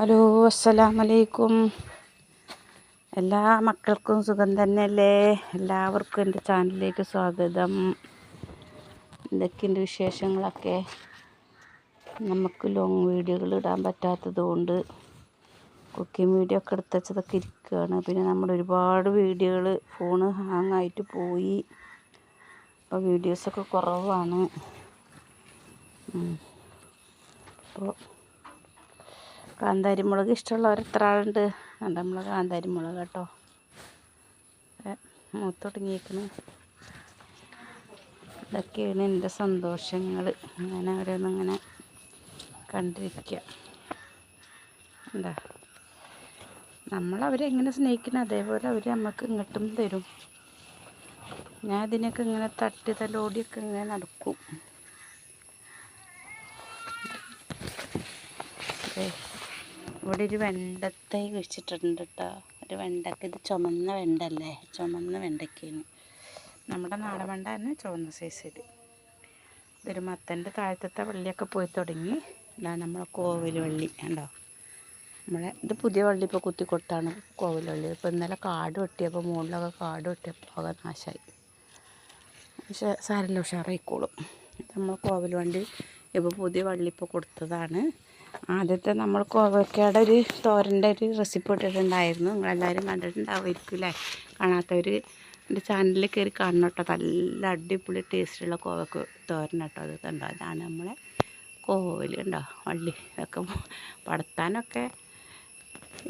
Hello, അസ്സലാമലൈക്കും. എല്ലാ മക്കൾക്കും സുഖം തന്നെയല്ലേ? എല്ലാവർക്കും എൻ്റെ ചാനലിലേക്ക് സ്വാഗതം. എന്തൊക്കെയുണ്ട് വിശേഷങ്ങളൊക്കെ? നമുക്ക് ലോങ് വീഡിയോകൾ ഇടാൻ പറ്റാത്തത് കൊണ്ട് കുക്കിംഗ് വീഡിയോ ഒക്കെ എടുത്തുവച്ചതൊക്കെ ഇരിക്കുകയാണ്. പിന്നെ നമ്മുടെ ഒരുപാട് വീഡിയോകൾ ഫോണ് ഹാങ്ങായിട്ട് പോയി. അപ്പോൾ വീഡിയോസൊക്കെ കുറവാണ്. അപ്പോൾ കാന്താരി മുളക് ഇഷ്ടമുള്ളവർ എത്ര ആളുണ്ട്? നമ്മൾ കാന്താരി മുളക് കേട്ടോ മൂത്ത് തുടങ്ങിയിരിക്കുന്നു. ഇതൊക്കെയാണ് എൻ്റെ സന്തോഷങ്ങൾ. അങ്ങനെ ഓരോന്നിങ്ങനെ കണ്ടിരിക്കുക. എന്താ നമ്മളവരെങ്ങനെ സ്നേഹിക്കണം അതേപോലെ അവർ നമുക്ക് ഇങ്ങോട്ടും തരും. ഞാൻ ഇതിനൊക്കെ ഇങ്ങനെ തട്ടി തലോടിയൊക്കെ ഇങ്ങനെ നടക്കും. ഇവിടെ ഒരു വെണ്ടത്തൈ വെച്ചിട്ടുണ്ട് കേട്ടോ. ഒരു വെണ്ടക്ക, ഇത് ചുമന്ന വെണ്ടല്ലേ, ചുമന്ന വെണ്ടയ്ക്കാണ്. നമ്മുടെ നാടൻ വെണ്ട തന്നെ ചുവന്ന സൈസിൽ. ഇതൊരു മത്തൻ്റെ താഴത്തെ വള്ളിയൊക്കെ പോയി തുടങ്ങി. ഇതാണ് നമ്മളെ കോവൽ വള്ളി ഉണ്ടോ. ഇത് പുതിയ വള്ളി ഇപ്പോൾ കുത്തി കൊടുത്താണ് കോവൽ വള്ളി. ഇപ്പോൾ ഇന്നലെ കാട് വെട്ടിയപ്പോൾ മുകളിലൊക്കെ കാട് വെട്ടിയപ്പോൾ ആകെ നാശമായി. പക്ഷേ സാരല്ല, ഉഷാറായിക്കോളും. നമ്മൾ കോവൽ വള്ളി ഇപ്പോൾ പുതിയ വള്ളി ഇപ്പോൾ കൊടുത്തതാണ്. ആദ്യത്തെ നമ്മൾ കോവക്കയുടെ ഒരു തോരൻ്റെ ഒരു റെസിപ്പി ഇട്ടിട്ടുണ്ടായിരുന്നു. നിങ്ങളെല്ലാവരും കണ്ടിട്ടുണ്ടാവുമായിരിക്കും അല്ലേ? കാണാത്തവർ എൻ്റെ ചാനലിൽ കയറി കാണണം കേട്ടോ. നല്ല അടിപൊളി ടേസ്റ്റുള്ള കോവക്ക തോരൻ കേട്ടോ. അത് കണ്ടോ, അതാണ് നമ്മളെ കോവൽ ഉണ്ടോ വള്ളി. ഇതൊക്കെ പടത്താനൊക്കെ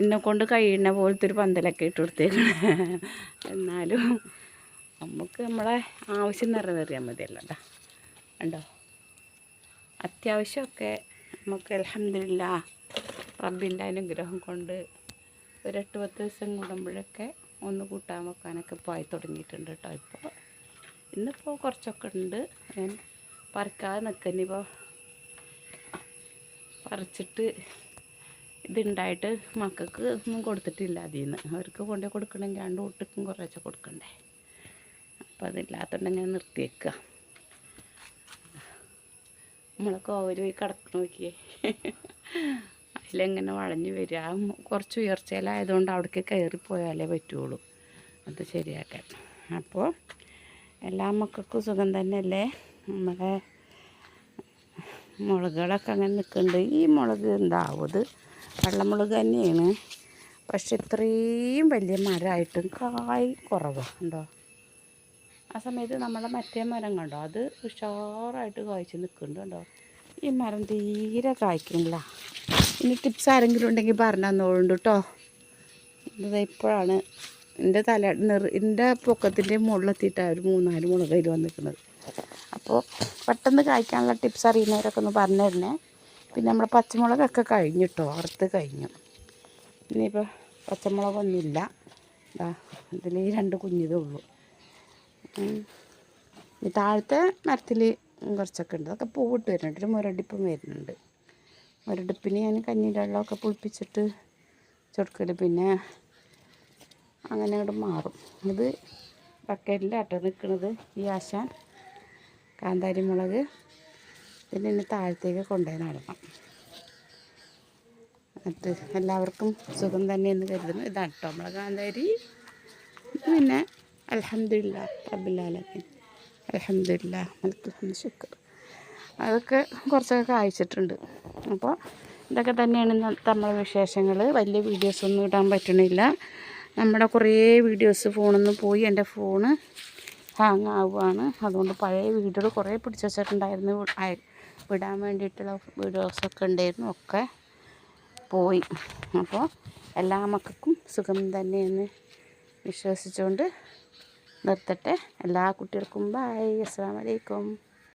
എന്നെക്കൊണ്ട് കഴിയുന്ന പോലത്തെ ഒരു പന്തലൊക്കെ ഇട്ട് കൊടുത്തേക്കണം. എന്നാലും നമുക്ക് നമ്മളെ ആവശ്യം നിറവേറിയാൽ മതിയല്ലോ കേട്ടോ. ഉണ്ടോ, അത്യാവശ്യമൊക്കെ നമുക്ക് അൽഹംദുലില്ലാഹ് റബ്ബിൻ്റെ അനുഗ്രഹം കൊണ്ട് ഒരു 8-10 ദിവസം കൂടുമ്പോഴൊക്കെ ഒന്ന് കൂട്ടാൻ വെക്കാനൊക്കെ പോയി തുടങ്ങിയിട്ടുണ്ട് കേട്ടോ. ഇന്നിപ്പോൾ കുറച്ചൊക്കെ ഉണ്ട്. ഞാൻ പറിക്കാതെ നിൽക്കുന്ന ഇപ്പോൾ പറിച്ചിട്ട് ഇതുണ്ടായിട്ട് മക്കൾക്ക് ഒന്നും കൊടുത്തിട്ടില്ല. അതിൽ നിന്ന് അവർക്ക് കൊണ്ടുപോയി കൊടുക്കണമെങ്കിൽ 2 കൂട്ടർക്കും കുറേശ്ശെ കൊടുക്കണ്ടേ. അപ്പോൾ അതില്ലാത്തതുകൊണ്ട് ഞാൻ നിർത്തി വയ്ക്കുക. നമ്മളെ കോവൽ പോയി കിടക്കണ നോക്കിയേ, അതിലെങ്ങനെ വളഞ്ഞ് വരിക. കുറച്ച് ഉയർച്ചയിലായതുകൊണ്ട് അവിടേക്ക് കയറിപ്പോയാലേ പറ്റുള്ളൂ അത് ശരിയാക്കാൻ. അപ്പോൾ എല്ലാ മക്കൾക്കും സുഖം തന്നെയല്ലേ? നമ്മളെ മുളകുകളൊക്കെ അങ്ങനെ നിൽക്കുന്നുണ്ട്. ഈ മുളക് എന്താവും, ഇത് വെള്ളമുളക് തന്നെയാണ്. പക്ഷെ ഇത്രയും വലിയ മരമായിട്ടും കായ് കുറവാണ് ഉണ്ടോ. ആ സമയത്ത് നമ്മളെ മറ്റേ മരം കണ്ടോ, അത് ഉഷാറായിട്ട് കായ്ച്ച് നിൽക്കുന്നുണ്ട് കണ്ടോ. ഈ മരം തീരെ കായ്ക്കുന്നില്ല. ഇനി ടിപ്സ് ആരെങ്കിലും ഉണ്ടെങ്കിൽ പറഞ്ഞു തന്നോളുണ്ട് കേട്ടോ. ഇത് ഇപ്പോഴാണ് എൻ്റെ പൊക്കത്തിൻ്റെ മുകളിലെത്തിയിട്ടാണ് ഒരു 3-4 മുളക് അതിൽ വന്നിരിക്കുന്നത്. അപ്പോൾ പെട്ടെന്ന് കായ്ക്കാനുള്ള ടിപ്സ് അറിയുന്നവരൊക്കെ ഒന്ന് പറഞ്ഞു തരണേ. പിന്നെ നമ്മുടെ പച്ചമുളകൊക്കെ കഴിഞ്ഞിട്ടോ, അറുത്ത് കഴിഞ്ഞു. ഇനിയിപ്പോൾ പച്ചമുളകൊന്നുമില്ല. ഇതിൽ 2 കുഞ്ഞിതേ ഉള്ളൂ. താഴത്തെ മരത്തിൽ കുറച്ചൊക്കെ ഉണ്ട്. അതൊക്കെ പൂവിട്ട് വരുന്നുണ്ട്. ഒരു മുരടിപ്പും വരുന്നുണ്ട്. മുരടിപ്പിന് ഞാൻ കഞ്ഞിൻ്റെ വെള്ളമൊക്കെ പുളിപ്പിച്ചിട്ട് ചൊടുക്കൽ. പിന്നെ അങ്ങനെ അങ്ങോട്ട് മാറും. ഇത് ബക്കറ്റിലാട്ടോ നിൽക്കുന്നത്. ഈ ആശാൻ കാന്താരി മുളക് പിന്നെ താഴത്തേക്ക് കൊണ്ടുപോയി നടണം. എന്നിട്ട് എല്ലാവർക്കും സുഖം തന്നെയെന്ന് കരുതുന്നു. ഇതാണ് കേട്ടോ നമ്മളെ കാന്താരി. പിന്നെ അൽഹംദുലില്ലാഹ് റബ്ബിൽ ആലമീൻ, അൽഹംദുലില്ലാഹ് മൽക്കുൽ ശുക്ർ. അതൊക്കെ കുറച്ചൊക്കെ കായ്ച്ചിട്ടുണ്ട്. അപ്പോൾ ഇതൊക്കെ തന്നെയാണ് നമ്മളെ വിശേഷങ്ങൾ. വലിയ വീഡിയോസൊന്നും ഇടാൻ പറ്റണില്ല. നമ്മുടെ കുറേ വീഡിയോസ് ഫോണിൽ നിന്ന് പോയി. എൻ്റെ ഫോണ് ഹാങ് ആവുകയാണ്. അതുകൊണ്ട് പഴയ വീഡിയോകൾ കുറേ പിടിച്ച് വെച്ചിട്ടുണ്ടായിരുന്നു. വിടാൻ വേണ്ടിയിട്ടുള്ള വീഡിയോസൊക്കെ ഉണ്ടായിരുന്നു, ഒക്കെ പോയി. അപ്പോൾ എല്ലാ മക്കൾക്കും സുഖം തന്നെയെന്ന് വിശ്വസിച്ചുകൊണ്ട് നിർത്തട്ടെ. എല്ലാ കുട്ടികൾക്കും ബൈ, അസ്സലാമു അലൈക്കും.